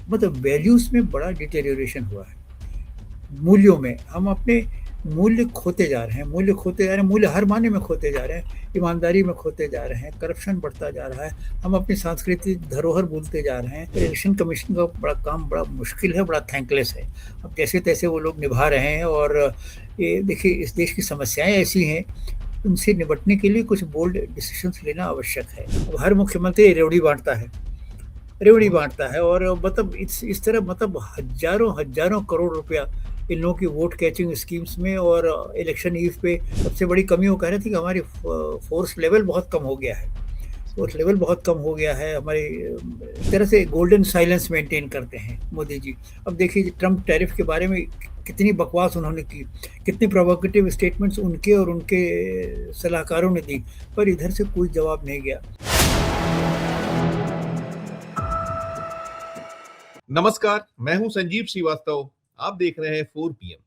मतलब वैल्यूज़ में बड़ा डिटेरियोरेशन हुआ है। मूल्यों में हम अपने मूल्य खोते जा रहे हैं, मूल्य खोते जा रहे हैं, मूल्य हर मायने में खोते जा रहे हैं, ईमानदारी में खोते जा रहे हैं, करप्शन बढ़ता जा रहा है, हम अपनी सांस्कृतिक धरोहर भूलते जा रहे हैं। इलेक्शन कमीशन का बड़ा काम बड़ा मुश्किल है, बड़ा थैंकलेस है। अब जैसे-तैसे वो लोग निभा रहे हैं और ये देखिए इस देश की समस्याएँ ऐसी हैं, उनसे निपटने के लिए कुछ बोल्ड डिसीजंस लेना आवश्यक है। अब हर मुख्यमंत्री रेवड़ी बहुत बाँटता है और मतलब इस तरह मतलब हज़ारों-हज़ारों करोड़ रुपया इन लोगों की वोट कैचिंग स्कीम्स में और इलेक्शन ईव पे सबसे बड़ी कमी वो कह रहे थे कि हमारी फ़ोर्स लेवल बहुत कम हो गया है। फ़ोर्स लेवल बहुत कम हो गया है, हमारी एक तरह से गोल्डन साइलेंस मेंटेन करते हैं मोदी जी। अब देखिए ट्रम्प टैरिफ के बारे में कितनी बकवास उन्होंने की, कितनी प्रोवोकेटिव स्टेटमेंट्स उनके और उनके सलाहकारों ने दी, पर इधर से कोई जवाब नहीं गया। नमस्कार, मैं हूं संजीव श्रीवास्तव। आप देख रहे हैं 4 पीएम।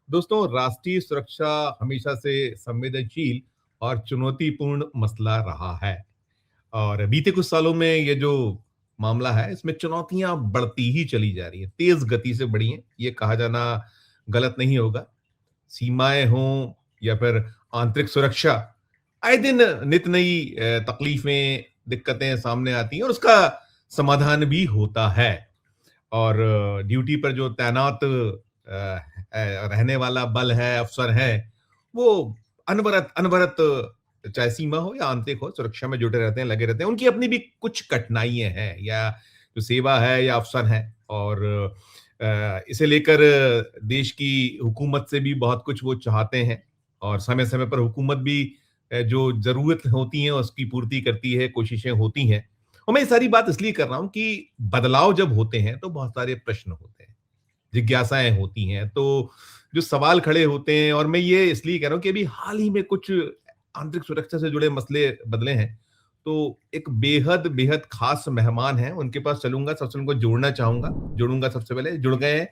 दोस्तों, राष्ट्रीय सुरक्षा हमेशा से संवेदनशील और चुनौतीपूर्ण मसला रहा है और बीते कुछ सालों में ये जो मामला है, इसमें चुनौतियां बढ़ती ही चली जा रही हैं, तेज गति से बढ़ी हैं। ये कहा जाना गलत नहीं होगा। सीमाएं हों या फिर आंतरिक सुरक्षा, आए दिन नित नई तकलीफें, दिक्कतें सामने आती हैं और उसका समाधान भी होता है। और ड्यूटी पर जो तैनात रहने वाला बल है, अफसर है, वो अनवरत अनवरत, चाहे सीमा हो या आंतरिक हो, सुरक्षा में जुटे रहते हैं, लगे रहते हैं। उनकी अपनी भी कुछ कठिनाइयाँ हैं, या जो सेवा है या अफसर हैं, और इसे लेकर देश की हुकूमत से भी बहुत कुछ वो चाहते हैं और समय-समय पर हुकूमत भी जो ज़रूरत होती है उसकी पूर्ति करती है, कोशिशें होती हैं। और मैं ये सारी बात इसलिए कर रहा हूँ कि बदलाव जब होते हैं तो बहुत सारे प्रश्न होते हैं, जिज्ञासाएं होती हैं, तो जो सवाल खड़े होते हैं, और मैं ये इसलिए कह रहा हूँ कि अभी हाल ही में कुछ आंतरिक सुरक्षा से जुड़े मसले बदले हैं। तो एक बेहद बेहद खास मेहमान हैं, उनके पास चलूंगा, सबसे उनको जोड़ना चाहूंगा, जोड़ूंगा। सबसे पहले जुड़ गए हैं,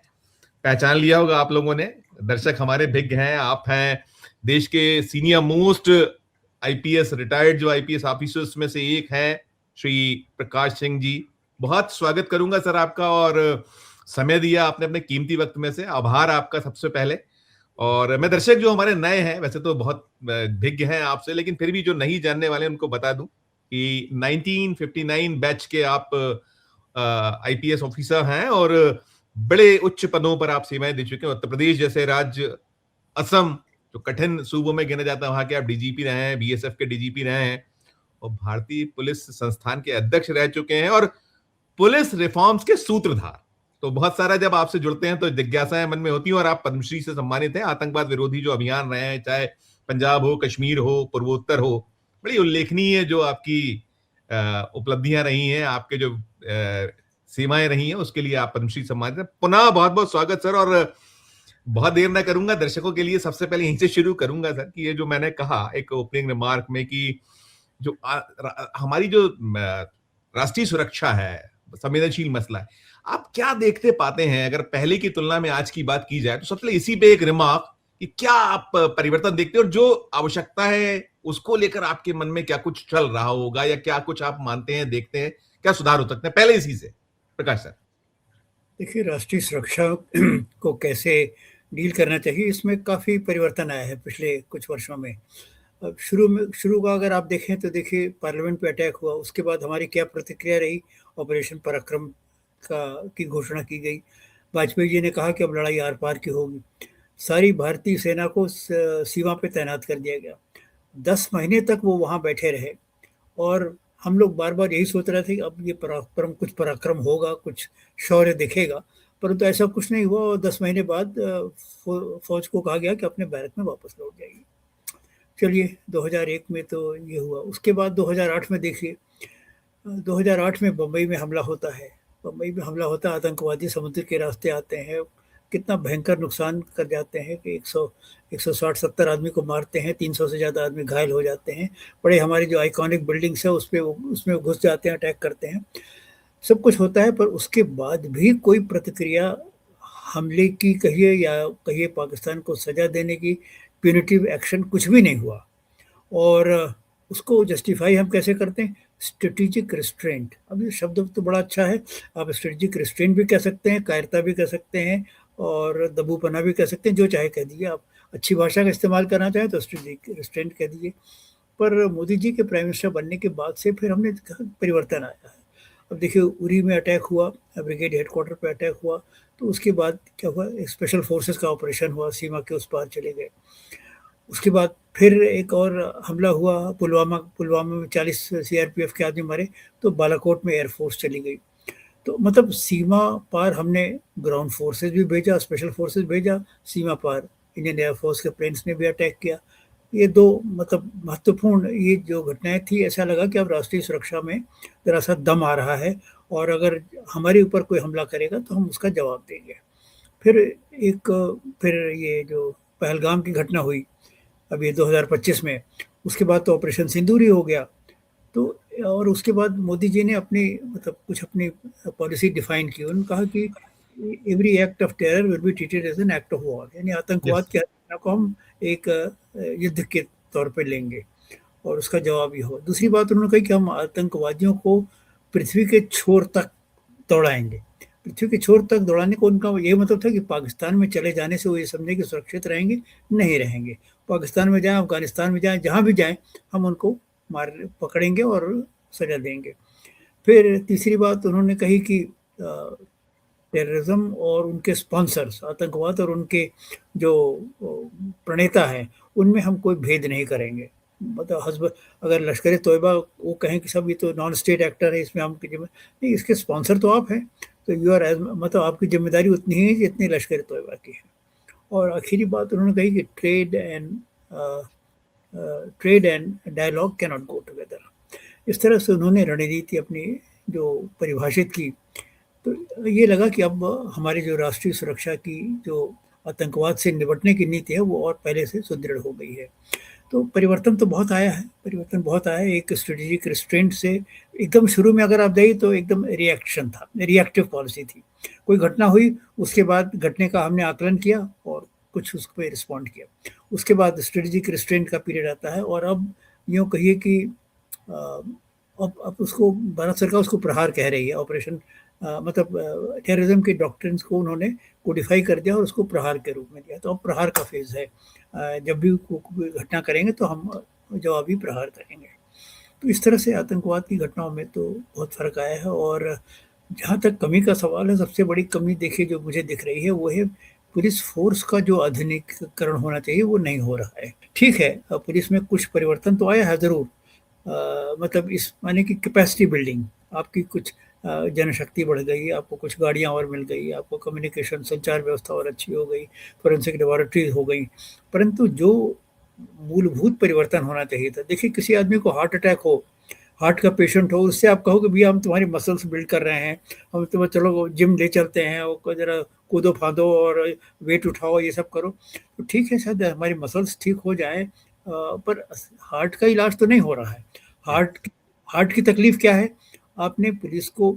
पहचान लिया होगा आप लोगों ने। दर्शक हमारे भिज्ञ हैं, आप हैं देश के सीनियर मोस्ट आईपीएस, रिटायर्ड जो आईपीएस ऑफिसर्स में से एक हैं, श्री प्रकाश सिंह जी। बहुत स्वागत करूंगा सर आपका, और समय दिया आपने अपने कीमती वक्त में से, आभार आपका सबसे पहले। और मैं दर्शक जो हमारे नए हैं, वैसे तो बहुत भिज्ञ हैं आपसे, लेकिन फिर भी जो नहीं जानने वाले हैं उनको बता दूं कि 1959 बैच के आप आईपीएस ऑफिसर हैं और बड़े उच्च पदों पर आप सेवाएं दे चुके हैं। उत्तर प्रदेश जैसे राज्य, असम जो कठिन सूबों में गिना जाता है, वहां के आप डीजीपी रहे हैं, बीएसएफ के डीजीपी रहे हैं, और भारतीय पुलिस संस्थान के अध्यक्ष रह चुके हैं, और पुलिस रिफॉर्म्स के सूत्रधार। तो बहुत सारा जब आपसे जुड़ते हैं तो जिज्ञासाएं मन में होती हैं, और आप पद्मश्री से सम्मानित हैं। आतंकवाद विरोधी जो अभियान रहे हैं, चाहे पंजाब हो, कश्मीर हो, पूर्वोत्तर हो, बड़ी उल्लेखनीय जो आपकी उपलब्धियां रही हैं, आपके जो सीमाएं रही हैं, उसके लिए आप पद्मश्री सम्मानित हैं। पुनः बहुत बहुत स्वागत सर। और बहुत देर ना करूंगा, दर्शकों के लिए सबसे पहले यहीं से शुरू करूंगा सर, कि ये जो मैंने कहा एक ओपनिंग रिमार्क में कि जो हमारी जो राष्ट्रीय सुरक्षा है, संवेदनशील मसला है, आप क्या देखते पाते हैं? अगर पहले की तुलना में आज की बात की जाए तो सबसे पहले इसी पे एक रिमार्क, कि क्या आप परिवर्तन देखते हैं, और जो आवश्यकता है उसको लेकर आपके मन में क्या कुछ चल रहा होगा, या क्या कुछ आप मानते हैं, देखते हैं, क्या सुधार हो सकते हैं? पहले इसी से प्रकाश सर। देखिए राष्ट्रीय सुरक्षा को कैसे डील करना चाहिए, इसमें काफ़ी परिवर्तन आया है पिछले कुछ वर्षों में। अब शुरू का अगर आप देखें तो देखिए पार्लियामेंट पे अटैक हुआ, उसके बाद हमारी क्या प्रतिक्रिया रही? ऑपरेशन पराक्रम का की घोषणा की गई। वाजपेयी जी ने कहा कि अब लड़ाई आर-पार की होगी। सारी भारतीय सेना को सीमा पे तैनात कर दिया गया। 10 महीने तक वो वहाँ बैठे रहे और हम लोग बार-बार यही सोच रहे थे कि अब ये कुछ पराक्रम होगा, कुछ शौर्य दिखेगा, परंतु ऐसा कुछ नहीं हुआ और 10 महीने बाद फ़ौज को कहा गया कि अपने बैरक में वापस लौट जाइए। चलिए 2001 में तो ये हुआ, उसके बाद 2008 में देखिए 2008 में बम्बई में हमला होता है। बम्बई में हमला होता है, आतंकवादी समुद्र के रास्ते आते हैं, कितना भयंकर नुकसान कर जाते हैं कि 160-70 आदमी को मारते हैं, 300 से ज़्यादा आदमी घायल हो जाते हैं। बड़े हमारी जो आइकॉनिक बिल्डिंग्स है उसमें घुस जाते हैं, अटैक करते हैं। सब कुछ होता है पर उसके बाद भी कोई प्रतिक्रिया हमले की कहिए या कहिए पाकिस्तान को सज़ा देने की प्यूनिटिव एक्शन कुछ भी नहीं हुआ। और उसको जस्टिफ़ाई हम कैसे करते हैं? स्ट्रेटेजिक रिस्ट्रेंट, अब ये शब्द तो बड़ा अच्छा है, आप स्ट्रेटेजिक रिस्ट्रेंट भी कह सकते हैं, कायरता भी कह सकते हैं और दबूपना भी कह सकते हैं, जो चाहे कह दीजिए आप। अच्छी भाषा का इस्तेमाल करना चाहें तो स्ट्रेटेजिक रिस्ट्रेंट कह दीजिए। पर मोदी जी के प्राइम मिनिस्टर बनने के बाद से फिर हमने देखा परिवर्तन आया है। अब देखिए उरी में अटैक हुआ, ब्रिगेड हेडक्वार्टर पे अटैक हुआ, तो उसके बाद क्या हुआ, एक स्पेशल फोर्सेस का ऑपरेशन हुआ, सीमा के उस पार चले गए। उसके बाद फिर एक और हमला हुआ पुलवामा, पुलवामा में 40 सीआरपीएफ के आदमी मरे, तो बालाकोट में एयरफोर्स चली गई। तो मतलब सीमा पार हमने ग्राउंड फोर्सेस भी भेजा, स्पेशल फोर्सेस भेजा, सीमा पार इंडियन एयरफोर्स के प्लेन्स ने भी अटैक किया। ये दो मतलब महत्वपूर्ण ये जो घटनाएं थी, ऐसा लगा कि अब राष्ट्रीय सुरक्षा में जरा सा दम आ रहा है और अगर हमारे ऊपर कोई हमला करेगा तो हम उसका जवाब देंगे। फिर एक फिर ये जो पहलगाम की घटना हुई अब ये 2025 में, उसके बाद तो ऑपरेशन सिंदूर ही हो गया। तो और उसके बाद मोदी जी ने अपनी मतलब कुछ अपनी पॉलिसी डिफाइन की। उन्होंने कहा कि every act of terror will be treated as an act of war, यानी आतंकवाद यस। की घटना को हम एक युद्ध के तौर पे लेंगे और उसका जवाब ये हो। दूसरी बात उन्होंने कही कि हम आतंकवादियों को पृथ्वी के छोर तक दौड़ाएंगे। पृथ्वी के छोर तक दौड़ाने को उनका ये मतलब था कि पाकिस्तान में चले जाने से वो ये समझे कि सुरक्षित रहेंगे, नहीं रहेंगे। पाकिस्तान में जाएं, अफगानिस्तान में जाएं, जहां भी जाएं, हम उनको मार पकड़ेंगे और सजा देंगे। फिर तीसरी बात उन्होंने कही कि टेररिज्म और उनके स्पॉन्सर्स, आतंकवाद और उनके जो प्रणेता हैं, उनमें हम कोई भेद नहीं करेंगे। मतलब हस्ब अगर लश्कर तोयबा वो कहें कि सब ये तो नॉन स्टेट एक्टर है, इसमें हम नहीं, इसके स्पॉन्सर तो आप हैं, तो यू आर एज मतलब आपकी जिम्मेदारी उतनी ही है जितनी लश्कर तोयबा की है। और आखिरी बात उन्होंने कही कि trade and dialogue cannot go together. इस तरह से उन्होंने रणनीति अपनी जो परिभाषित की। तो ये लगा कि अब हमारी जो राष्ट्रीय सुरक्षा की जो आतंकवाद से निपटने की नीति है वो और पहले से सुदृढ़ हो गई है। तो परिवर्तन तो बहुत आया है, परिवर्तन बहुत आया है। एक स्ट्रेटेजिक रिस्ट्रेंट से एकदम शुरू में अगर आप जाइए तो एकदम रिएक्शन था, रिएक्टिव पॉलिसी थी। कोई घटना हुई, उसके बाद घटने का हमने आकलन किया और कुछ उस पर रिस्पॉन्ड किया। उसके बाद स्ट्रेटेजिक रिस्ट्रेंट का पीरियड आता है और अब यूँ कहिए कि अब उसको भारत सरकार उसको प्रहार कह रही है। ऑपरेशन मतलब टेररिज्म के डॉक्ट्रिन्स को उन्होंने कोडिफाई कर दिया और उसको प्रहार के रूप में दिया। तो अब प्रहार का फेज है, जब भी कोई घटना करेंगे तो हम जवाबी प्रहार करेंगे। तो इस तरह से आतंकवाद की घटनाओं में तो बहुत फ़र्क आया है। और जहाँ तक कमी का सवाल है, सबसे बड़ी कमी देखिए जो मुझे दिख रही है वो है पुलिस फोर्स का जो आधुनिकीकरण होना चाहिए वो नहीं हो रहा है। ठीक है, पुलिस में कुछ परिवर्तन तो आया है ज़रूर, मतलब इस माने कि कैपेसिटी बिल्डिंग, आपकी कुछ जनशक्ति बढ़ गई, आपको कुछ गाड़ियाँ और मिल गई, आपको कम्युनिकेशन संचार व्यवस्था और अच्छी हो गई, फोरेंसिक लेबोरेटरीज हो गई। परंतु जो मूलभूत परिवर्तन होना चाहिए था, देखिए किसी आदमी को हार्ट अटैक हो, हार्ट का पेशेंट हो, उससे आप कहो कि भैया हम तुम्हारी मसल्स बिल्ड कर रहे हैं, हम तुम्हें चलो जिम ले चलते हैं और जरा कूदो फांदो और वेट उठाओ, ये सब करो, तो ठीक है शायद हमारी मसल्स ठीक हो जाए, पर हार्ट का इलाज तो नहीं हो रहा है। हार्ट हार्ट की तकलीफ क्या है? आपने पुलिस को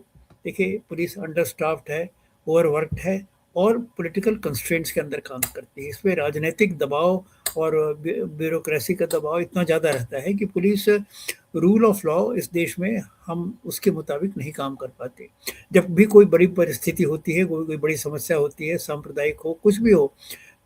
देखिए, पुलिस अंडर स्टाफ्ड है, ओवरवर्कड है और पॉलिटिकल कंस्ट्रेंट्स के अंदर काम करती है। इसमें राजनीतिक दबाव और ब्यूरोक्रेसी का दबाव इतना ज़्यादा रहता है कि पुलिस रूल ऑफ लॉ इस देश में हम उसके मुताबिक नहीं काम कर पाते। जब भी कोई बड़ी परिस्थिति होती है, कोई बड़ी समस्या होती है, सांप्रदायिक हो, कुछ भी हो,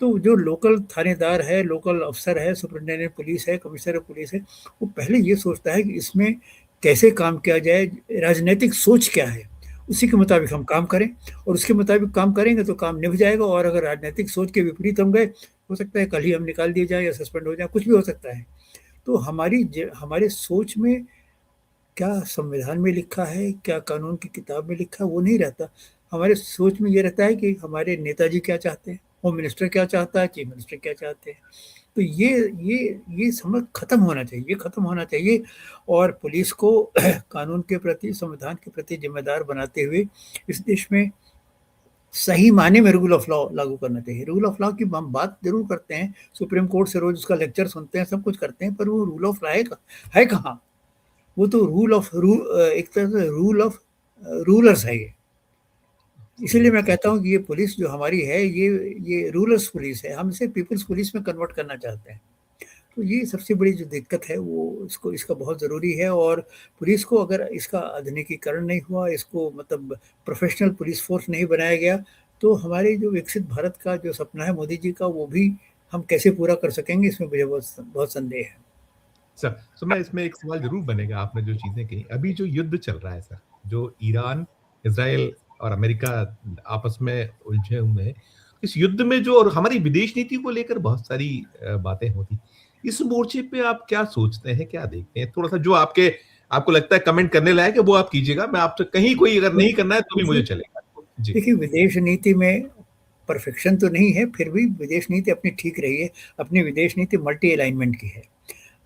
तो जो लोकल थानेदार है, लोकल अफसर है, सुपरिटेंडेंट पुलिस है, कमिश्नर पुलिस है, वो पहले ये सोचता है कि इसमें कैसे काम किया जाए, राजनीतिक सोच क्या है, उसी के मुताबिक हम काम करें और उसके मुताबिक काम करेंगे तो काम निभ जाएगा। और अगर राजनीतिक सोच के विपरीत हम गए, हो सकता है कल ही हम निकाल दिए जाए या सस्पेंड हो जाए, कुछ भी हो सकता है। तो हमारे सोच में क्या संविधान में लिखा है, क्या कानून की किताब में लिखा है, वो नहीं रहता। हमारे सोच में ये रहता है कि हमारे नेताजी क्या चाहते हैं, होम मिनिस्टर क्या चाहता है, चीफ मिनिस्टर क्या चाहते हैं। तो ये समझ खत्म होना चाहिए, ये खत्म होना चाहिए। और पुलिस को कानून के प्रति, संविधान के प्रति जिम्मेदार बनाते हुए इस देश में सही मायने में रूल ऑफ लॉ लागू करना चाहिए। रूल ऑफ लॉ की हम बात जरूर करते हैं, सुप्रीम कोर्ट से रोज उसका लेक्चर सुनते हैं, सब कुछ करते हैं, पर वो रूल ऑफ लॉ है कहाँ? वो तो एक तरह से रूल ऑफ रूलर्स है ये। इसीलिए मैं कहता हूँ कि ये पुलिस जो हमारी है, ये रूलर्स पुलिस है। हम इसे पीपल्स पुलिस में कन्वर्ट करना चाहते हैं। तो ये सबसे बड़ी जो दिक्कत है वो इसका बहुत ज़रूरी है। और पुलिस को अगर इसका आधुनिकीकरण नहीं हुआ, इसको मतलब प्रोफ़ेशनल पुलिस फ़ोर्स नहीं बनाया गया, तो हमारे जो विकसित भारत का जो सपना है मोदी जी का, वो भी हम कैसे पूरा कर सकेंगे, इसमें मुझे बहुत संदेह है। सर, तो मैं इसमें एक सवाल ज़रूर बनेगा, आपने जो चीज़ें कही। अभी जो युद्ध चल रहा है सर, जो ईरान, इज़राइल और अमेरिका आपस में उलझे हुए हैं, इस युद्ध में जो और हमारी विदेश नीति को लेकर बहुत सारी बातें होती। इस मोर्चे पे आप क्या सोचते हैं, क्या देखते हैं? थोड़ा-सा जो आपको लगता है कमेंट करने लायक है, वो आप कीजिएगा। मैं आपसे कहीं कोई अगर नहीं करना है, तो भी मुझे देखिए चलेगा। जी। देखिए, विदेश नीति में परफेक्शन तो नहीं है, फिर भी विदेश नीति अपनी ठीक रही है। अपनी विदेश नीति मल्टी अलाइनमेंट की है।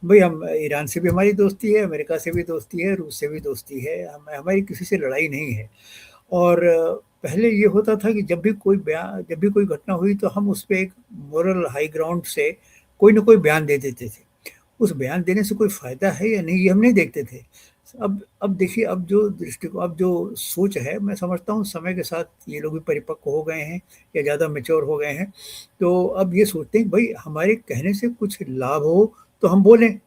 भई हम ईरान से भी हमारी दोस्ती है, अमेरिका से भी दोस्ती है, रूस से भी दोस्ती है, हमारी किसी से लड़ाई नहीं है। और पहले ये होता था कि जब भी कोई घटना हुई तो हम उस पे एक मोरल हाई ग्राउंड से कोई न कोई बयान दे देते थे। उस बयान देने से कोई फ़ायदा है या नहीं, ये हम नहीं देखते थे। अब देखिए, अब जो सोच है, मैं समझता हूँ समय के साथ ये लोग भी परिपक्व हो गए हैं या ज़्यादा मैच्योर हो गए हैं। तो अब ये सोचते हैं भई हमारे कहने से कुछ लाभ हो तो हम बोलें।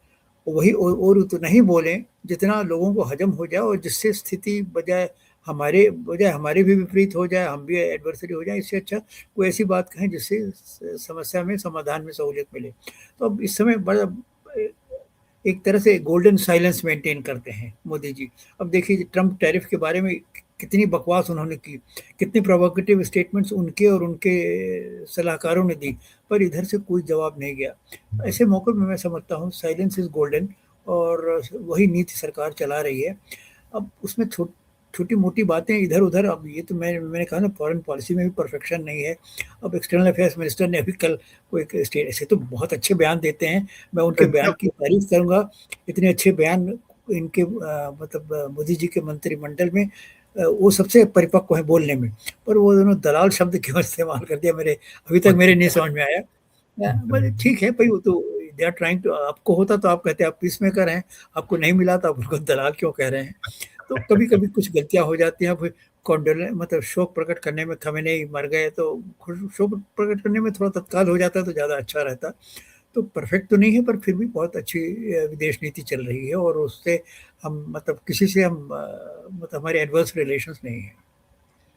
वही और उतना ही बोलें जितना लोगों को हज़म हो जाए, और जिससे स्थिति बजाय हमारे भी विपरीत हो जाए, हम भी एडवर्सरी हो जाएँ। इससे अच्छा कोई ऐसी बात कहें जिससे समस्या में समाधान में सहूलियत मिले। तो अब इस समय बड़ा एक तरह से गोल्डन साइलेंस मेंटेन करते हैं मोदी जी। अब देखिए ट्रम्प टैरिफ के बारे में कितनी बकवास उन्होंने की, कितनी प्रोवोकेटिव स्टेटमेंट्स उनके और उनके सलाहकारों ने दी, पर इधर से कोई जवाब नहीं गया। ऐसे मौके में मैं समझता हूँ साइलेंस इज़ गोल्डन, और वही नीति सरकार चला रही है। अब उसमें छोटी-मोटी बातें इधर-उधर, अब ये तो मैंने कहा ना, फॉरेन पॉलिसी में भी परफेक्शन नहीं है। अब एक्सटर्नल अफेयर्स मिनिस्टर ने अभी कल वो एक स्टे ऐसे तो बहुत अच्छे बयान देते हैं, मैं उनके बयान की तारीफ़ करूँगा। इतने अच्छे बयान इनके मतलब मोदी जी के मंत्रिमंडल में वो सबसे परिपक्व हैं बोलने में। पर वो दोनों दलाल शब्द क्यों इस्तेमाल कर दिया, मेरे अभी तक मेरे नहीं समझ में आया। बोले ठीक है भई, वो तो दे आर ट्राइंग टू, आपको होता तो आप कहते आप पीसमेकर हैं, आपको नहीं मिला तो आप उनको दलाल क्यों कह रहे हैं? तो कभी-कभी कुछ गलतियाँ हो जाती हैं। अब मतलब शोक प्रकट करने में खमेनेई मर गए तो शोक प्रकट करने में थोड़ा तत्काल हो जाता तो ज़्यादा अच्छा रहता। तो परफेक्ट तो नहीं है, पर फिर भी बहुत अच्छी विदेश नीति चल रही है, और उससे हम मतलब किसी से मतलब हमारे एडवर्स रिलेशंस नहीं है।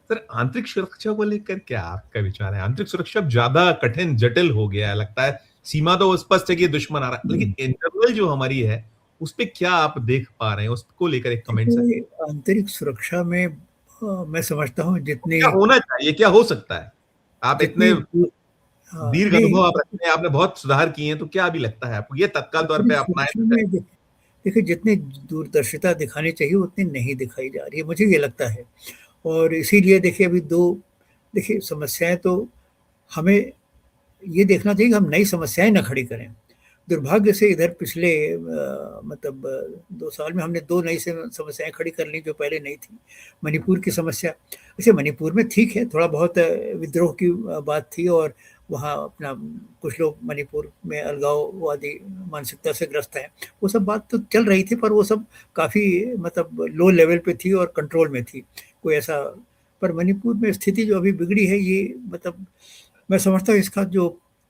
सर, आंतरिक सुरक्षा को लेकर क्या आपका विचार है? आंतरिक सुरक्षा अब ज़्यादा कठिन, जटिल हो गया है, लगता है सीमा तो स्पष्ट है कि ये दुश्मन आ रहा है, लेकिन इंटरनल जो हमारी है, उसपे क्या आप देख पा रहे हैं? उसको लेकर एक कमेंट सर। देखिए, आंतरिक सुरक्षा में मैं समझता हूँ क्या होना चाहिए? क्या हो सकता है? आप इतने जितनी हाँ, दीर्घ नहीं, अनुभव आप रखते हैं, आपने बहुत सुधार किए हैं, तो क्या अभी लगता है आपको? ये तत्काल तौर पे आंतरिक अपनाएँ सुरक्षा तो क्या? में देखिए, जितनी दूरदर्शिता दिखानी चाहिए उतनी नहीं दिखाई जा रही है, मुझे ये लगता है। और इसीलिए देखिए अभी 2 देखिए समस्याएँ तो हमें ये देखना चाहिए कि हम नई समस्याएँ ना खड़ी करें। दुर्भाग्य से इधर पिछले मतलब 2 साल में हमने 2 नई समस्याएँ खड़ी कर ली जो पहले नहीं थी। मणिपुर की समस्या, वैसे मणिपुर में ठीक है, थोड़ा बहुत विद्रोह की बात थी, और वहाँ अपना कुछ लोग मणिपुर में अलगाववादी मानसिकता से ग्रस्त हैं। वो सब बात तो चल रही थी, पर वो सब काफ़ी मतलब लो लेवल पे थी और कंट्रोल में थी। कोई ऐसा, पर मणिपुर में स्थिति जो अभी बिगड़ी है, ये मतलब मैं समझता हूँ इसका जो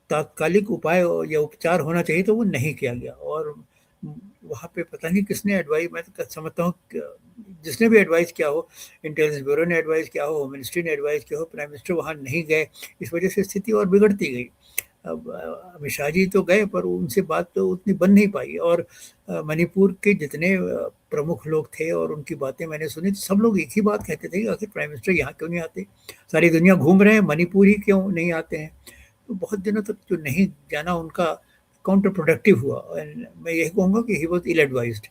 तात्कालिक उपाय या उपचार होना चाहिए तो वो नहीं किया गया। और वहाँ पे पता नहीं किसने एडवाइस, मैं तो समझता हूँ जिसने भी एडवाइस किया हो, इंटेलिजेंस ब्यूरो ने एडवाइस किया हो, होम मिनिस्ट्री ने एडवाइस किया हो, प्राइम मिनिस्टर वहाँ नहीं गए, इस वजह से स्थिति और बिगड़ती गई। अब अमित शाह जी तो गए, पर उनसे बात तो उतनी बन नहीं पाई। और मणिपुर के जितने प्रमुख लोग थे और उनकी बातें मैंने सुनी, तो सब लोग एक ही बात कहते थे कि आखिर प्राइम मिनिस्टर यहाँ क्यों नहीं आते, सारी दुनिया घूम रहे हैं, मणिपुर ही क्यों नहीं आते हैं। तो बहुत दिनों तक जो नहीं जाना उनका काउंटर प्रोडक्टिव हुआ, एंड मैं यही कहूँगा कि ही वॉज इल एडवाइज्ड।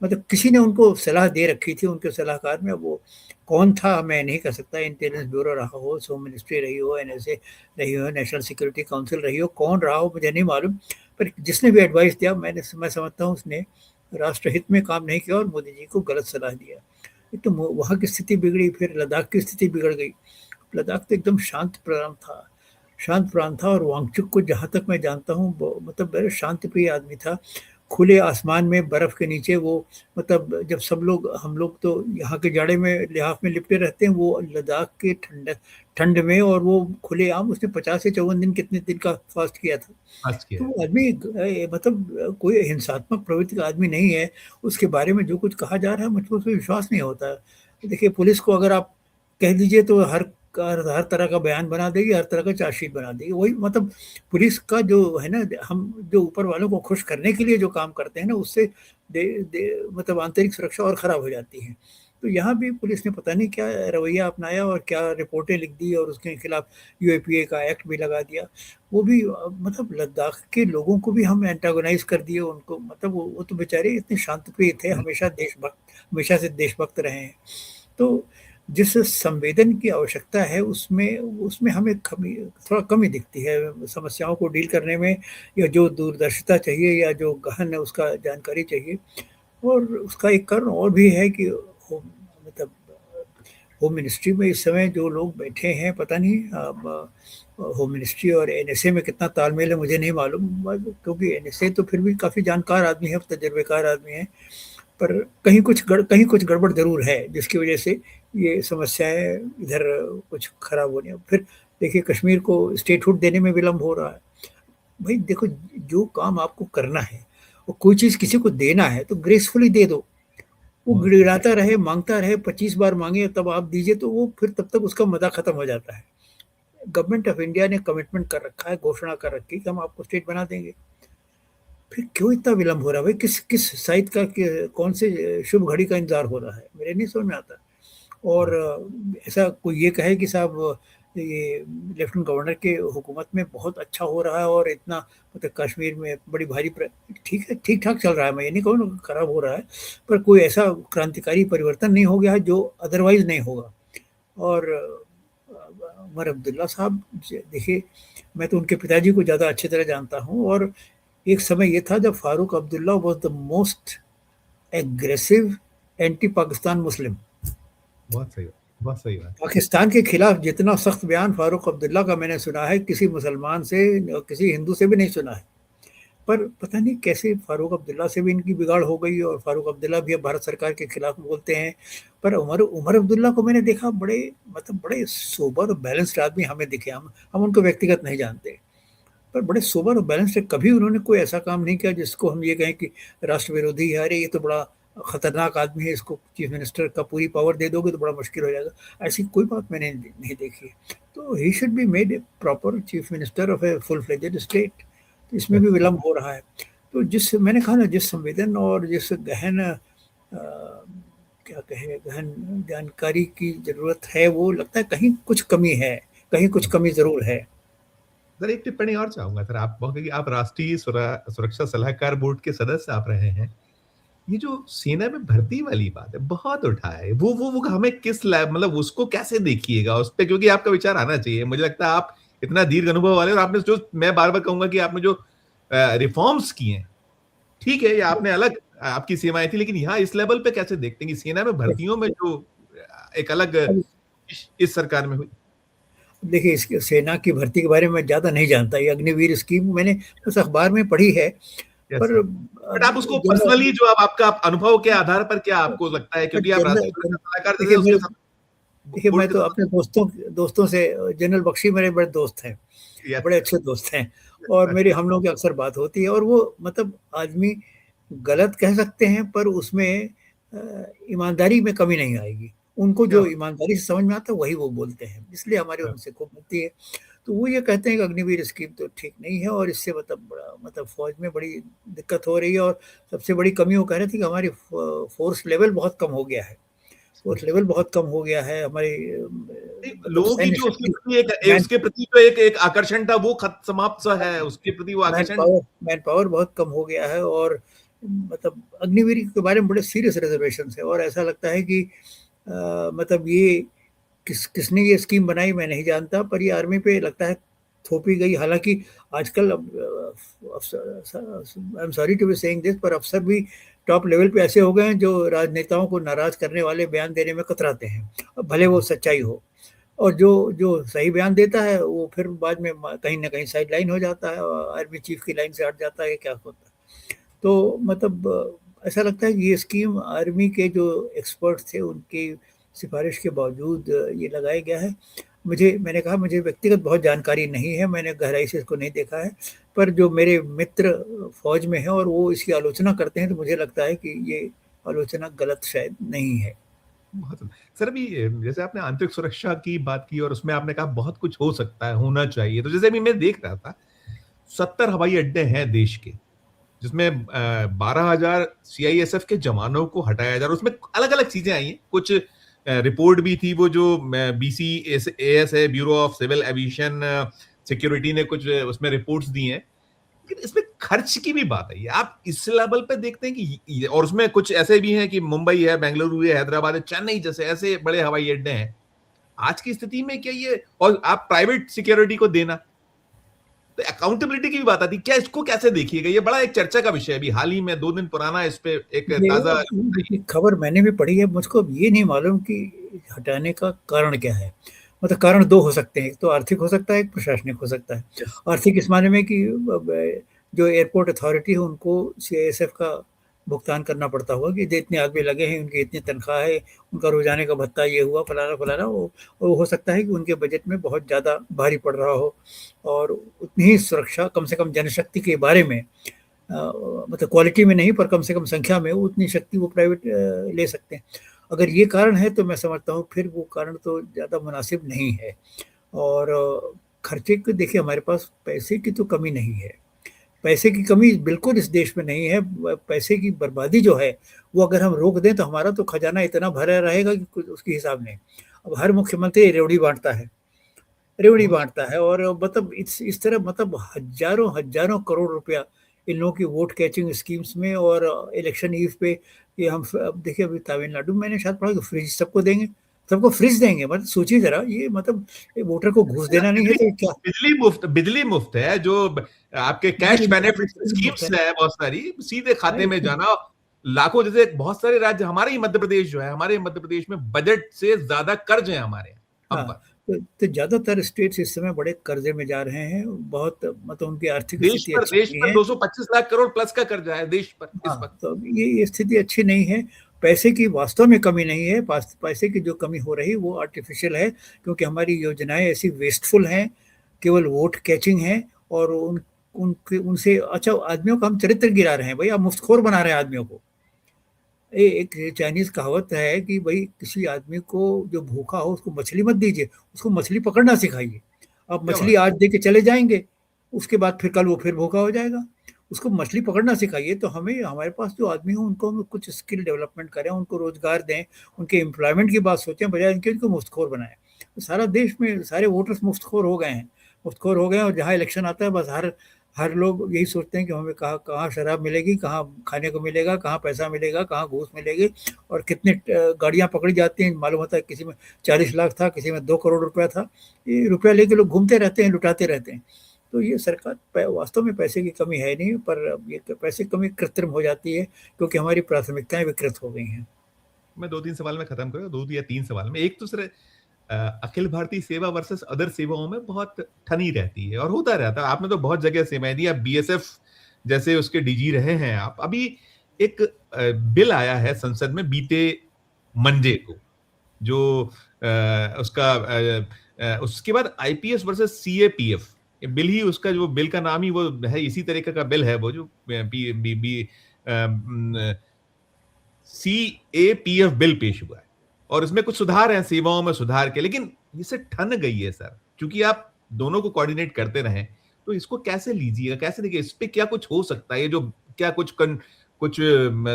मतलब किसी ने उनको सलाह दे रखी थी, उनके सलाहकार में। अब वो कौन था मैं नहीं कह सकता, इंटेलिजेंस ब्यूरो रहा हो, होम मिनिस्ट्री रही हो, एनएसए रही हो, नेशनल सिक्योरिटी काउंसिल रही हो, कौन रहा हो मुझे नहीं मालूम। पर जिसने भी एडवाइस दिया, मैं समझता हूँ उसने राष्ट्रहित में काम नहीं किया और मोदी जी को गलत सलाह दिया। एक तो वहाँ की स्थिति बिगड़ी, फिर लद्दाख की स्थिति बिगड़ गई। लद्दाख तो एकदम शांत प्रांत था, और वांगचुक को जहाँ तक मैं जानता हूँ मतलब बड़े शांत प्रिय आदमी था। खुले आसमान में बर्फ के नीचे वो, मतलब जब सब लोग, हम लोग तो यहाँ के जाड़े में लिहाफ में लिपटे रहते हैं, वो लद्दाख के ठंड ठंड में, और वो खुले आम, उसने 50 से 54 दिन कितने दिन का फास्ट किया था। आज किया है। तो आदमी मतलब कोई हिंसात्मक प्रवृत्ति का आदमी नहीं है। उसके बारे में जो कुछ कहा जा रहा है मुझको उस पर विश्वास नहीं होता। देखिए, पुलिस को अगर आप कह दीजिए तो हर तरह का बयान बना देगी, हर तरह का चार्जशीट बना देगी। वही मतलब पुलिस का जो है ना, हम जो ऊपर वालों को खुश करने के लिए जो काम करते हैं ना, उससे मतलब आंतरिक सुरक्षा और खराब हो जाती है। तो यहाँ भी पुलिस ने पता नहीं क्या रवैया अपनाया और क्या रिपोर्टें लिख दी, और उसके खिलाफ यूएपीए का एक्ट भी लगा दिया। वो भी मतलब लद्दाख के लोगों को भी हम एंटागोनाइज कर दिए उनको, मतलब वो तो बेचारे इतने शांतप्रिय थे, हमेशा देशभक्त, हमेशा से देशभक्त रहे हैं। तो जिस संवेदन की आवश्यकता है उसमें उसमें हमें थोड़ा कमी दिखती है समस्याओं को डील करने में, या जो दूरदर्शिता चाहिए या जो गहन है उसका जानकारी चाहिए। और उसका एक कारण और भी है कि मतलब होम मिनिस्ट्री में इस समय जो लोग बैठे हैं, पता नहीं अब होम मिनिस्ट्री और एनएसए में कितना तालमेल है मुझे नहीं मालूम, क्योंकि एनएसए तो फिर भी काफ़ी जानकार आदमी है, तजर्बेकार आदमी है। पर कहीं कुछ गड़बड़ ज़रूर है, जिसकी वजह से ये समस्याएँ इधर कुछ खराब हो रही हैं। फिर देखिए, कश्मीर को स्टेटहुड देने में विलंब हो रहा है। भई देखो, जो काम आपको करना है, और कोई चीज़ किसी को देना है तो ग्रेसफुली दे दो। वो बहुत गिड़गिड़ाता रहे, माँगता रहे, 25 बार माँगे तब आप दीजिए, तो वो फिर तब तक उसका मज़ा खत्म हो जाता है। गवर्नमेंट ऑफ इंडिया ने कमिटमेंट कर रखा है, घोषणा कर रखी है कि हम आपको स्टेट बना देंगे। फिर क्यों इतना विलंब हो रहा है भाई? किस किस साइड का कौन से शुभ घड़ी का इंतजार हो रहा है, मेरे नहीं समझ में आता। और ऐसा कोई ये कहे कि साहब ये लेफ्टिनेंट गवर्नर के हुकूमत में बहुत अच्छा हो रहा है और इतना, मतलब कश्मीर में बड़ी भारी ठीक है, ठीक ठाक चल रहा है, मैं ये नहीं कहूँ खराब हो रहा है, पर कोई ऐसा क्रांतिकारी परिवर्तन नहीं हो गया है जो अदरवाइज नहीं होगा। और उमर अब्दुल्ला साहब, देखिए, मैं तो उनके पिताजी को ज़्यादा अच्छी तरह जानता हूँ, और एक समय ये था जब Farooq Abdullah was the most aggressive anti Pakistan Muslim. बहुत सही बात, बहुत सही बात। पाकिस्तान के खिलाफ जितना सख्त बयान फारूक अब्दुल्ला का मैंने सुना है, किसी मुसलमान से, किसी हिंदू से भी नहीं सुना है। पर पता नहीं कैसे फारूक अब्दुल्ला से भी इनकी बिगाड़ हो गई, और फारूक अब्दुल्ला भी अब भारत सरकार के खिलाफ बोलते हैं। पर उमर उमर अब्दुल्ला को मैंने देखा, बड़े मतलब बड़े सोबर और बैलेंस्ड आदमी हमें दिखे। हम उनको व्यक्तिगत नहीं जानते, पर बड़े सोबर और बैलेंस्ड। कभी उन्होंने कोई ऐसा काम नहीं किया जिसको हम ये कहें कि राष्ट्र विरोधी है, अरे ये तो बड़ा खतरनाक आदमी है, इसको चीफ मिनिस्टर का पूरी पावर दे दोगे तो बड़ा मुश्किल हो जाएगा। ऐसी कोई बात मैंने नहीं देखी है। तो he should be made a proper chief minister of a full fledged state. तो इसमें भी विलम्ब हो रहा है। तो जिस मैंने कहा ना, जिस संवेदन और जिस गहन क्या कहे, गहन जानकारी की जरूरत है, वो लगता है कहीं कुछ कमी है, कहीं कुछ कमी जरूर है। सर एक टिप्पणी और चाहूंगा सर, आप बहुत कि आप राष्ट्रीय सुरक्षा सलाहकार बोर्ड के सदस्य आप रहे हैं। ये जो सेना में भर्ती वाली बात है बहुत उठा है, वो हमें किस मतलब उसको कैसे देखिएगा उस पे, क्योंकि आपका विचार आना चाहिए। मुझे लगता है आप इतना दीर्घ अनुभव वाले, और आपने जो, मैं बार बार कहूंगा कि आपने जो रिफॉर्म्स किए हैं, ठीक है, ये आपने अलग आपकी सीमाएं थी, लेकिन यहाँ इस लेवल पे कैसे देखते हैं कि सेना में भर्तियों में जो एक अलग इस सरकार में हुई। देखिए, इसकी सेना की भर्ती के बारे में ज़्यादा नहीं जानता। ये अग्निवीर स्कीम मैंने बस अखबार में पढ़ी है। यस पर सर, बट आप उसको पर्सनली जो आप आपका अनुभव के आधार पर क्या आपको लगता है, क्योंकि आप राष्ट्रीय सुरक्षा सलाहकार थे, देखिए मैं उसके साथ देखिए बोर्ड मैं के तो साथ। अपने दोस्तों से, जनरल बख्शी मेरे बड़े दोस्त हैं, यस बड़े सर। अच्छे दोस्त हैं, और मेरी हम लोगों की अक्सर बात होती है। और वो मतलब आदमी गलत कह सकते हैं, पर उसमें ईमानदारी में कमी नहीं आएगी। उनको क्या जो बात। ईमानदारी से समझ में आता है वही वो बोलते हैं, इसलिए हमारी हाँ, उनसे खूब बनती है। तो वो ये कहते हैं कि अग्निवीर स्कीम तो ठीक नहीं है, और इससे मतलब बड़ा मतलब फौज में बड़ी दिक्कत हो रही है। और सबसे बड़ी कमी वो कह रहे थे कि हमारी फोर्स लेवल बहुत कम हो गया है। फोर्स लेवल बहुत कम हो गया है हमारी, मतलब लोगों की सैन्य जो उसके शक्ति, प्रति एक मैन उसके प्रति जो एक एक आकर्षण था वो समाप्त सा है, उसके प्रति वो मैन आकर्षण। पावर मैन पावर बहुत कम हो गया है। और मतलब अग्निवीर के बारे में बड़े सीरियस रिजर्वेशन है, और ऐसा लगता है कि मतलब ये किसने ये स्कीम बनाई मैं नहीं जानता, पर ये आर्मी पे लगता है थोपी गई। हालांकि आजकल I am sorry to be saying this, पर अफसर भी टॉप लेवल पे ऐसे हो गए हैं जो राजनेताओं को नाराज करने वाले बयान देने में कतराते हैं, अब भले वो सच्चाई हो। और जो जो सही बयान देता है वो फिर बाद में कहीं ना कहीं साइड लाइन हो जाता है, और आर्मी चीफ की लाइन से हट जाता है, क्या होता है। तो मतलब ऐसा लगता है कि ये स्कीम आर्मी के जो एक्सपर्ट्स थे उनकी सिफारिश के बावजूद ये लगाया गया है। मैंने कहा मुझे व्यक्तिगत बहुत जानकारी नहीं है, मैंने गहराई से इसको नहीं देखा है, पर जो मेरे मित्र फ़ौज में हैं और वो इसकी आलोचना करते हैं, तो मुझे लगता है कि ये आलोचना गलत शायद नहीं है। बहुत सर, अभी जैसे आपने आंतरिक सुरक्षा की बात की और उसमें आपने कहा बहुत कुछ हो सकता है, होना चाहिए। तो जैसे अभी मैं देख रहा था, 70 हवाई अड्डे हैं देश के, जिसमें 12,000 सीआईएसएफ के जवानों को हटाया जा रहा है। उसमें अलग-अलग चीजें आई हैं। कुछ रिपोर्ट भी थी, वो जो बीसीएएस है, bureau of civil aviation security ने कुछ उसमें रिपोर्ट्स दी हैं। लेकिन इसमें खर्च की भी बात आई है। आप इस लेवल पे देखते हैं कि और उसमें कुछ ऐसे भी हैं कि मुंबई है, बेंगलुरु है, हैदराबाद है, चेन्नई जैसे ऐसे बड़े हवाई अड्डे हैं। आज की स्थिति में क्या ये, और आप प्राइवेट सिक्योरिटी को देना, तो अकाउंटेबिलिटी की भी बात आती है। क्या इसको कैसे देखिएगा? ये बड़ा एक चर्चा का विषय है। अभी हाल ही में 2 दिन पुराना इस पे एक ताजा ये खबर मैंने भी पढ़ी है, मुझको अब ये नहीं मालूम कि हटाने का कारण क्या है। मतलब कारण 2 हो सकते हैं, एक तो आर्थिक हो सकता है, एक प्रशासनिक हो सकता है। यस, आर्थिक इस माने में कि जो एयरपोर्ट अथॉरिटी है उनको सीआईएसएफ का भुगतान करना पड़ता होगा कि जितने आदमी लगे हैं, उनकी इतनी तनख्वाह है, उनका रोज़ाने का भत्ता ये हुआ, फलाना-फलाना। वो हो सकता है कि उनके बजट में बहुत ज़्यादा भारी पड़ रहा हो और उतनी ही सुरक्षा कम से कम जनशक्ति के बारे में मतलब क्वालिटी में नहीं पर कम से कम संख्या में उतनी शक्ति वो प्राइवेट ले सकते हैं। अगर ये कारण है तो मैं समझता हूँ फिर वो कारण तो ज़्यादा मुनासिब नहीं है। और खर्चे को देखिए, हमारे पास पैसे की तो कमी नहीं है। पैसे की कमी बिल्कुल इस देश में नहीं है। पैसे की बर्बादी जो है वो अगर हम रोक दें तो हमारा तो खजाना इतना भरा रहेगा कि कुछ उसकी हिसाब नहीं। अब हर मुख्यमंत्री रेवड़ी बाँटता है। रेवड़ी बहुत बाँटता है और मतलब इस तरह मतलब हज़ारों करोड़ रुपया इन लोगों की वोट कैचिंग स्कीम्स में और इलेक्शन ईव पे ये हम अब देखिए अभी तमिलनाडु में मैंने शायद पढ़ा कि फ्रिज सबको फ्रिज देंगे। मतलब सोचिए ज़रा, ये मतलब वोटर को घूस देना नहीं है बिजली तो क्या? बिजली मुफ्त है। जो आपके कैश बेनिफिट बिजली मुफ्त स्कीम्स है। है बहुत सारी, सीधे खाते में राइट। जाना। लाखों, जैसे बहुत सारे राज्य, हमारे ही मध्य प्रदेश जो है, हमारे मध्य प्रदेश में बजट से ज्यादा कर्ज है हमारे हाँ, अब। तो ज़्यादातर स्टेट्स इस समय बड़े कर्ज़े में जा रहे हैं। बहुत मतलब उनकी आर्थिक स्थिति अच्छी देश नहीं पर है। 225 लाख करोड़ प्लस का कर्जा है देश पर इस हाँ, वक्त। तो अब ये स्थिति अच्छी नहीं है। पैसे की वास्तव में कमी नहीं है, पैसे की जो कमी हो रही वो आर्टिफ़िशियल है, क्योंकि हमारी योजनाएँ ऐसी वेस्टफुल हैं, केवल वोट कैचिंग है और उनसे अच्छा आदमियों का हम चरित्र गिरा रहे हैं। भई आप मुफ्तखोर बना रहे हैं आदमियों को। एक चाइनीज़ कहावत है कि भई किसी आदमी को जो भूखा हो उसको मछली मत दीजिए, उसको मछली पकड़ना सिखाइए। आप क्या मछली बात आज दे के चले जाएँगे, उसके बाद फिर कल वो फिर भूखा हो जाएगा। उसको मछली पकड़ना सिखाइए। तो हमें हमारे पास जो आदमी हो उनको हम कुछ स्किल डेवलपमेंट करें, उनको रोज़गार दें, उनके एम्प्लॉयमेंट की बात सोचें बजाय इनके इनको मुफ्तखोर बनाएँ। तो सारा देश में सारे वोटर्स मुफ्तखोर हो गए हैं। मुफ्तखोर हो गए हैं और जहाँ इलेक्शन आता है बस हर हर लोग यही सोचते हैं कि हमें कहाँ कहाँ शराब मिलेगी, कहाँ खाने को मिलेगा, कहाँ पैसा मिलेगा, कहाँ घूस मिलेगी और कितने गाड़ियाँ पकड़ी जाती हैं। मालूम होता है किसी में 40 लाख था, किसी में 2 करोड़ रुपया था। ये रुपया लेके लोग घूमते रहते हैं, लुटाते रहते हैं। तो ये सरकार वास्तव में पैसे की कमी है नहीं, पर अब ये पैसे की कमी कृत्रिम हो जाती है क्योंकि हमारी प्राथमिकताएं विकृत हो गई हैं। मैं 2-3 सवाल में खत्म करूंगा, 2 या 3 सवाल में। एक तो सर, अखिल भारतीय सेवा वर्सेस अदर सेवाओं में बहुत ठनी रहती है और होता रहता है। आपने तो बहुत जगह सेवाएं दी, आप बीएसएफ जैसे उसके डीजी रहे हैं आप। अभी एक बिल आया है संसद में बीते मंडे को, जो उसके बाद आईपीएस वर्सेस सीएपीएफ बिल ही, उसका जो बिल का नाम ही वो है, इसी तरीके का बिल है वो, जो B, B, B, CAPF bill पेश हुआ है और इसमें कुछ सुधार हैं, सेवाओं में सुधार के। लेकिन इसे ठन गई है सर, क्योंकि आप दोनों को कोऑर्डिनेट करते रहें। तो इसको कैसे लीजिएगा, कैसे देखिए, इस पे क्या कुछ हो सकता है? ये जो क्या कुछ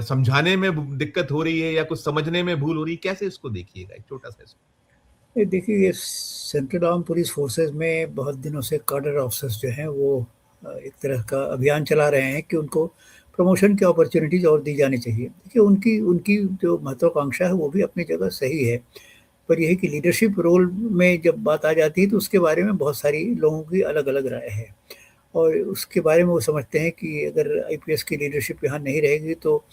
समझाने में दिक्कत हो रही है या कुछ समझने में भूल हो रही है, कैसे इसको देखिएगा? एक छोटा सा इसको। ये देखिए, ये सेंट्रल आर्म पुलिस फोर्सेस में बहुत दिनों से कार्डर ऑफिसर्स जो हैं वो एक तरह का अभियान चला रहे हैं कि उनको प्रमोशन की अपॉर्चुनिटीज़ और दी जानी चाहिए। देखिए, उनकी उनकी जो महत्वाकांक्षा है वो भी अपनी जगह सही है, पर ये है कि लीडरशिप रोल में जब बात आ जाती है तो उसके बारे में बहुत सारी लोगों की अलग-अलग राय है और उसके बारे में वो समझते हैं कि अगर आईपीएस की लीडरशिप यहाँ नहीं रहेगी तो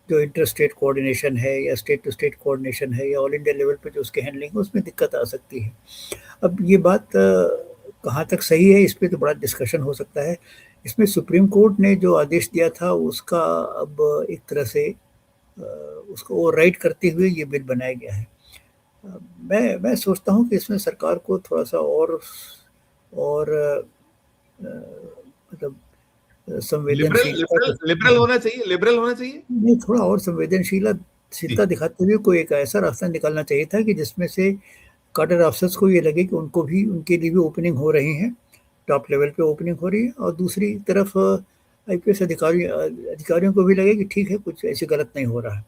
जो इंटर स्टेट कोऑर्डिनेशन है या स्टेट टू स्टेट कोऑर्डिनेशन है या ऑल इंडिया लेवल पे जो उसकी हैंडलिंग है उसमें दिक्कत आ सकती है। अब ये बात कहाँ तक सही है इस पे तो बड़ा डिस्कशन हो सकता है। इसमें सुप्रीम कोर्ट ने जो आदेश दिया था उसका अब एक तरह से उसको ओवरराइड करते हुए ये बिल बनाया गया है। अ, मैं सोचता हूँ कि इसमें सरकार को थोड़ा-सा और मतलब लिबरल संवेदनशीलता लिबरल के लिबरल होना चाहिए, लिबरल होना चाहिए। नहीं, थोड़ा और जी। शीलता दिखाते हुए कोई एक ऐसा रास्ता निकालना चाहिए था कि जिसमें से cadre ऑफिसर्स को ये लगे कि उनको भी उनके लिए भी ओपनिंग हो रही हैं, टॉप लेवल पे ओपनिंग हो रही है और दूसरी तरफ आईपीएस अधिकारियों को भी लगे कि ठीक है, कुछ ऐसे गलत नहीं हो रहा है।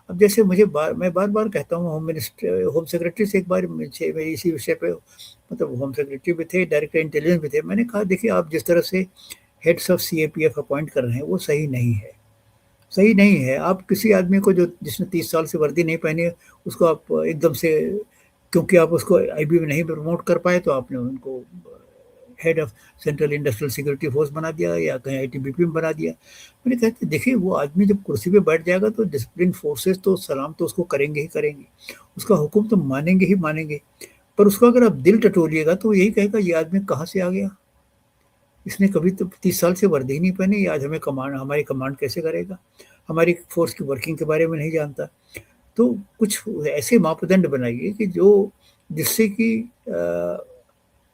अब जैसे मैं बार-बार कहता हूँ होम सेक्रेटरी से एक बार मुझे मेरी इसी विषय पे मतलब होम सेक्रेटरी भी थे, डायरेक्टर इंटेलिजेंस भी थे। मैंने कहा देखिए आप जिस तरह से हेड्स ऑफ सीएपीएफ अपॉइंट कर रहे हैं, वो सही नहीं है। सही नहीं है। आप किसी आदमी को जो जिसने 30 साल से वर्दी नहीं पहनी है, उसको आप एकदम से क्योंकि आप उसको आईबी में नहीं प्रमोट कर पाए, तो आपने उनको head of central industrial security force बना दिया या कहीं आईटीबीपी में बना दिया। मैंने कहा कि देखिए वो आदमी जब कुर्सी पे बैठ जाएगा तो डिसिप्लिन फोर्सेस तो सलाम तो उसको करेंगे ही करेंगे। उसका हुक्म तो मानेंगे ही मानेंगे। पर उसका अगर आप दिल टटोलिएगा तो वो यही कहेगा ये आदमी कहाँ से आ गया? इसने कभी तो 30 साल से वर्दी ही नहीं पहनी, ये आज हमारी कमांड कैसे करेगा? हमारी फ़ोर्स की वर्किंग के बारे में नहीं जानता। तो कुछ ऐसे मापदंड बनाइए कि जो जिससे कि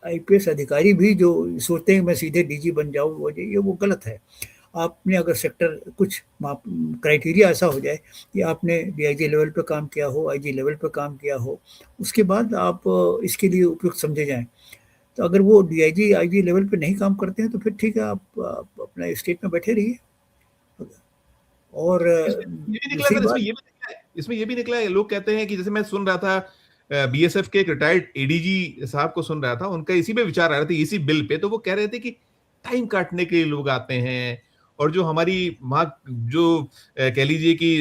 आईपीएस अधिकारी भी जो सोचते हैं मैं सीधे डीजी बन जाऊँ वो गलत है। आपने अगर सेक्टर कुछ माप क्राइटेरिया ऐसा हो जाए कि आपने डीआईजी लेवल पे काम किया हो, आईजी लेवल पे काम किया हो, उसके बाद आप इसके लिए उपयुक्त समझे जाएँ। तो अगर वो डीआईजी, आईजी लेवल पे नहीं काम करते हैं तो फिर ठीक है आप अपना स्टेट में बैठे रहिए। और इसमें ये भी निकला दूसरी सर, बात इसमें ये भी निकला है, लोग कहते हैं कि जैसे मैं सुन रहा था बीएसएफ के एक रिटायर्ड एडीजी साहब को सुन रहा था, उनका इसी पे विचार आ रहे थे, इसी बिल पे, तो वो कह रहे थे कि टाइम काटने के लिए लोग आते हैं और जो हमारी वहाँ जो कह लीजिए कि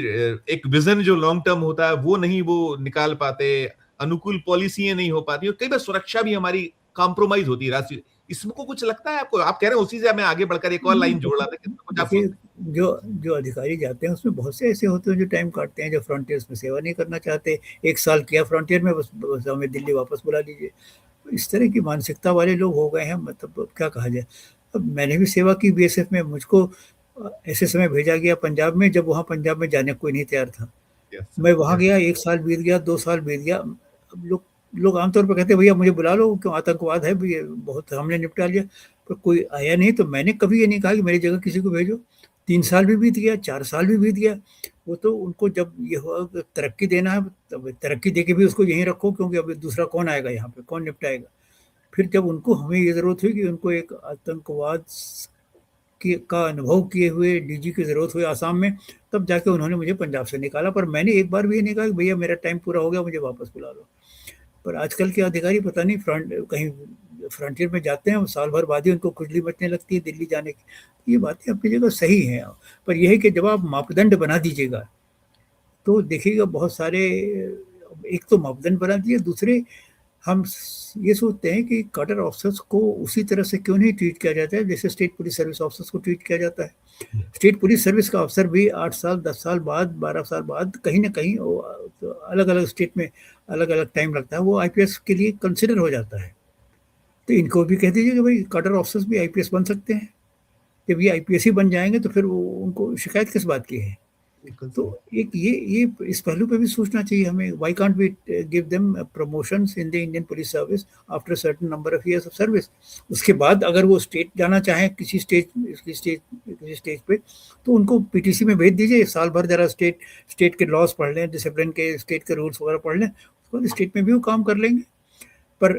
एक विजन जो लॉन्ग टर्म होता है वो नहीं वो निकाल पाते, अनुकूल पॉलिसियां नहीं हो पाती और कई बार सुरक्षा भी हमारी कॉम्प्रोमाइज होती है राष्ट्रीय। इसको कुछ लगता है आपको? आप कह रहे हैं उसी से मैं आगे बढ़कर एक और लाइन जोड़ रहा था कि कुछ आप देखिए, जो जो अधिकारी जाते हैं उसमें बहुत से ऐसे होते हैं जो टाइम काटते हैं, जो फ्रंटियर्स में सेवा नहीं करना चाहते। 1 साल किया फ्रंटियर में बस हमें दिल्ली वापस बुला लीजिए। इस तरह की मानसिकता वाले लोग हो गए हैं मतलब अब क्या कहा जाए। अब मैंने भी सेवा की बीएसएफ में, मुझको ऐसे समय भेजा गया पंजाब में जब वहाँ पंजाब में जाने को कोई नहीं तैयार था। यस मैं वहाँ यस गया, 1 साल बीत गया, 2 साल बीत गया। अब लोग लोग आमतौर पे कहते हैं भैया मुझे बुला लो क्यों आतंकवाद है भई बहुत हमने निपटा लिया। पर कोई आया नहीं तो मैंने कभी ये नहीं कहा कि मेरी जगह किसी को भेजो। 3 साल भी बीत गया, 4 साल भी बीत गया। वो तो उनको जब ये हुआ कि तरक्की देना है तब तरक्की देके भी उसको यहीं रखो क्योंकि अब दूसरा कौन आएगा यहाँ पे, कौन निपटाएगा? फिर जब उनको हमें ये ज़रूरत हुई कि उनको एक आतंकवाद का अनुभव किए हुए डीजी की ज़रूरत हुई आसाम में, तब जाके उन्होंने मुझे पंजाब से निकाला। पर मैंने एक बार भी ये नहीं कहा कि भैया मेरा टाइम पूरा हो गया, मुझे वापस बुला लो। पर आजकल के अधिकारी पता नहीं कहीं फ्रंटियर में जाते हैं, साल भर बाद ही उनको खुजली मचने लगती है दिल्ली जाने की। ये बातें अपनी जगह सही हैं, पर ये है कि जब आप मापदंड बना दीजिएगा, तो देखिएगा बहुत सारे एक तो मापदंड बना दिए, दूसरे हम ये सोचते हैं कि cadre ऑफिसर्स को उसी तरह से क्यों नहीं ट्रीट किया जाता है जैसे स्टेट पुलिस सर्विस ऑफिसर्स को ट्रीट किया जाता है। स्टेट पुलिस सर्विस का अफसर भी 8 साल, 10 साल बाद, 12 साल बाद कहीं न कहीं वो तो अलग-अलग स्टेट में अलग-अलग टाइम लगता है, वो आईपीएस के लिए कंसिडर हो जाता है। तो इनको भी कह दीजिए कि भई cadre ऑफिसर्स भी आईपीएस बन सकते हैं। जब ये आईपीएस ही बन जाएँगे तो फिर वो उनको शिकायत किस बात की है? बिल्कुल तो सही। एक ये इस पहलू पे भी सोचना चाहिए हमें। Why can't we give them promotions in the Indian police service after certain number of years of service. उसके बाद अगर वो स्टेट जाना चाहें किसी स्टेज पे तो उनको पीटीसी में भेज दीजिए। साल भर जरा स्टेट के लॉज पढ़ लें, डिसिप्लिन के स्टेट के रूल्स वगैरह पढ़ लें, उसके बाद स्टेट में भी वो काम कर लेंगे। पर